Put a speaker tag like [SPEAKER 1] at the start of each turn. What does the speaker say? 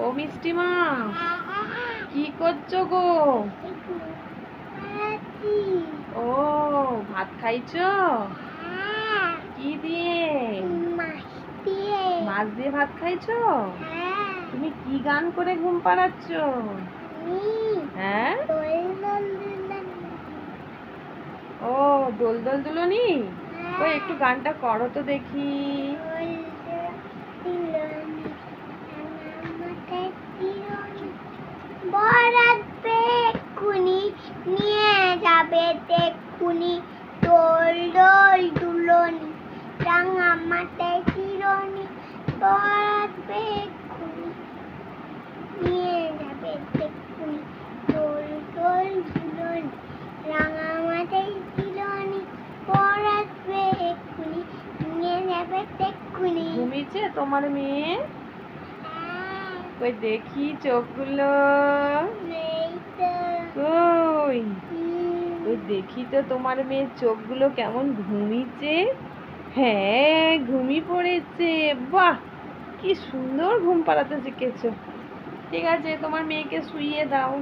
[SPEAKER 1] ও মিষ্টিমা, কি করছো গো? ও, ভাত খাইছো? কি দিয়ে? মাছ দিয়ে ভাত খাইছো? তুমি কি গান করে ঘুম পাড়াচ্ছ? হ্যাঁ, ও দোল দোল দুলনি। ওই একটু গানটা করো তো দেখি।
[SPEAKER 2] বরাতে এক্ষুনি নিয়ে যাবে তেক্ষুনি, দোল দোল দুলনি রাঙা মাথায় চিরনি। বরাতে এক্ষুনি নিয়ে যাবে তেক্ষুনি, দোল দোল দুলনি রাঙা মাথায় চিরনি। বরাতে এক্ষুনি নিয়ে যাবে তেক্ষুনি।
[SPEAKER 1] ঘুমিয়েছে তোমার মেয়ে? ওই দেখি চোখগুলো। ওই ওই দেখি তো তোমার মেয়ের চোখগুলো কেমন ঘুমিয়েছে। হ্যাঁ, ঘুমিয়ে পড়েছে। বাহ, কি সুন্দর ঘুম পাড়াতে শিখেছো। ঠিক আছে, তোমার মেয়েকে শুইয়ে দাও।